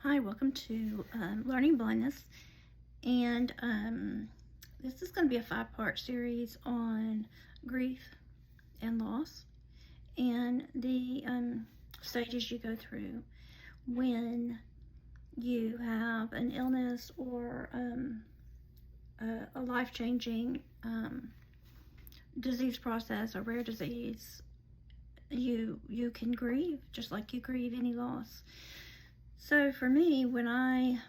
Hi, welcome to Learning Blindness. And this is going to be a 5-part series on grief and loss and the stages you go through when you have an illness or a life-changing disease process, a rare disease. You can grieve just like you grieve any loss. So for me, when I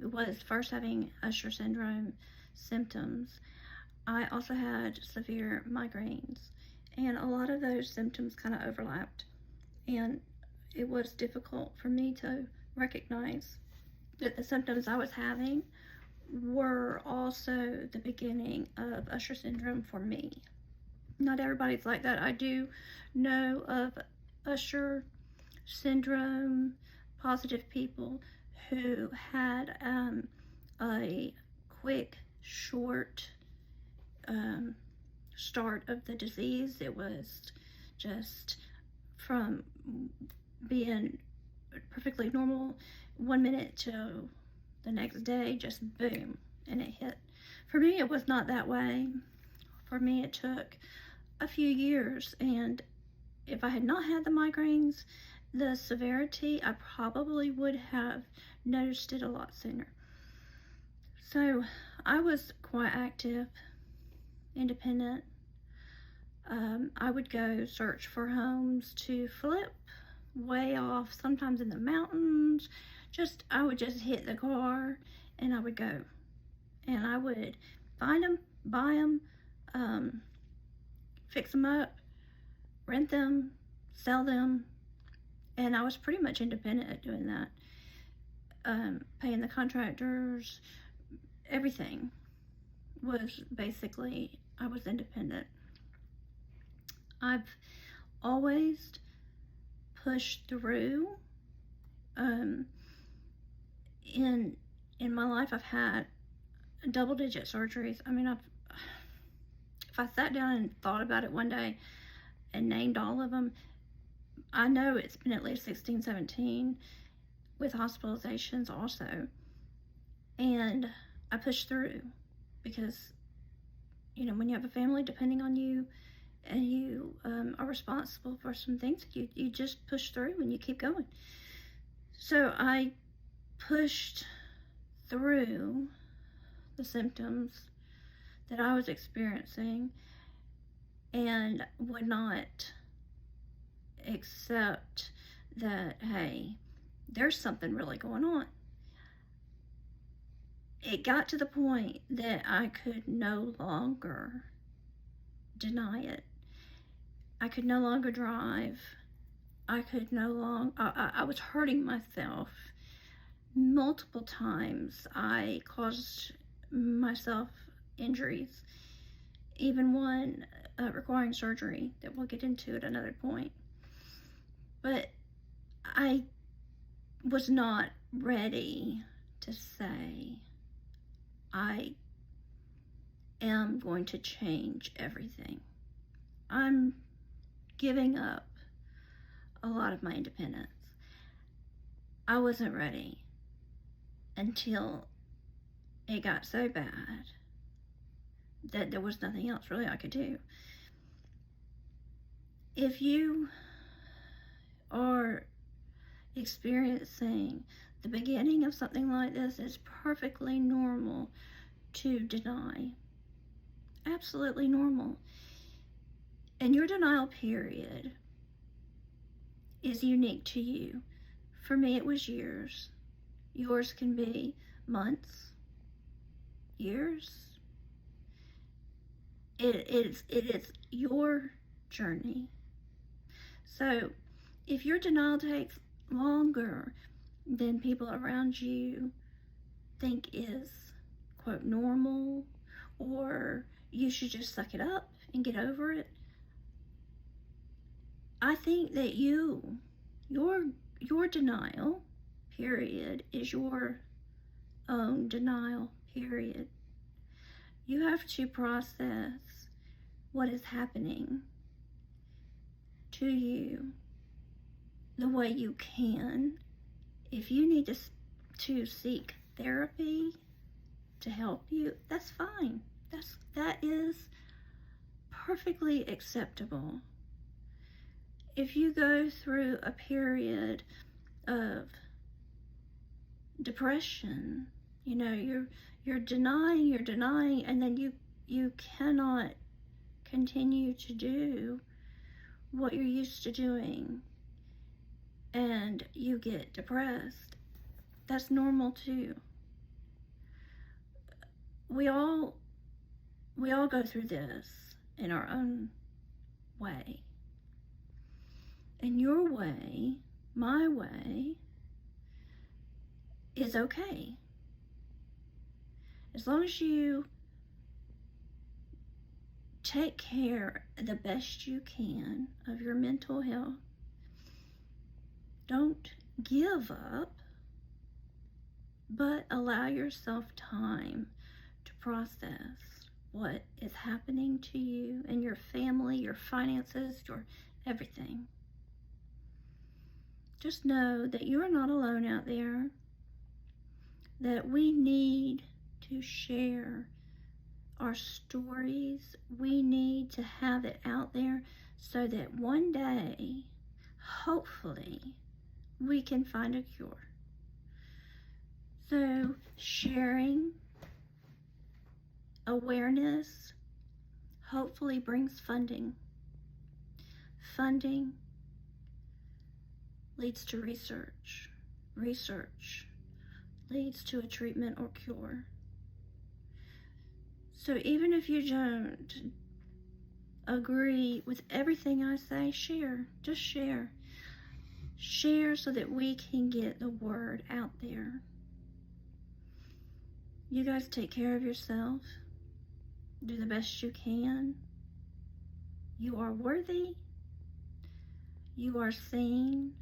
was first having Usher syndrome symptoms, I also had severe migraines, and a lot of those symptoms kind of overlapped, and it was difficult for me to recognize that the symptoms I was having were also the beginning of Usher syndrome for me. Not everybody's like that. I do know of Usher syndrome positive people who had a quick, short start of the disease. It was just from being perfectly normal 1 minute to the next day, just boom, and it hit. For me, it was not that way. For me, it took a few years, and if I had not had the migraines, the severity, I probably would have noticed it a lot sooner. So I was quite active, independent. I would go search for homes to flip way off, sometimes in the mountains. I would just hit the car and I would go. And I would find them, buy them, fix them up, rent them, sell them, and I was pretty much independent at doing that. Paying the contractors, everything was basically, I was independent. I've always pushed through. In my life, I've had double-digit surgeries. I mean, if I sat down and thought about it one day and named all of them, I know it's been at least 16, 17 with hospitalizations also. And I pushed through because, when you have a family depending on you and you are responsible for some things, you just push through and you keep going. So I pushed through the symptoms that I was experiencing and would not accept that, hey, there's something really going on. It got to the point that I could no longer deny it. I could no longer drive. I was hurting myself multiple times. I caused myself injuries, even one requiring surgery that we'll get into at another point. But I was not ready to say, I am going to change everything. I'm giving up a lot of my independence. I wasn't ready until it got so bad that there was nothing else really I could do. If you are experiencing the beginning of something like this, it's perfectly normal to deny. Absolutely normal. And your denial period is unique to you. For me, it was years. Yours can be months, years. It is your journey. So if your denial takes longer than people around you think is, quote, normal, or you should just suck it up and get over it, I think that your denial period is your own denial period. You have to process what is happening to you the way you can If you need to seek therapy to help you, that's fine. That is perfectly acceptable. If you go through a period of depression, you know, you're denying, and then you cannot continue to do what you're used to doing, and you get depressed. That's normal too. We all go through this in our own way. And your way, my way, is okay. As long as you take care the best you can of your mental health, don't give up, but allow yourself time to process what is happening to you and your family, your finances, your everything. Just know that you are not alone out there, that we need to share our stories. We need to have it out there so that one day, hopefully, we can find a cure. So sharing awareness hopefully brings funding. Funding leads to research. Research leads to a treatment or cure. So even if you don't agree with everything I say, share. Just share. Share so that we can get the word out there. You guys take care of yourself. Do the best you can. You are worthy. You are seen.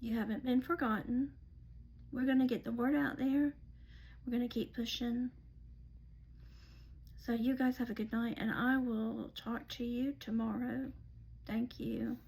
You haven't been forgotten. We're going to get the word out there. We're going to keep pushing. So you guys have a good night, and I will talk to you tomorrow. Thank you.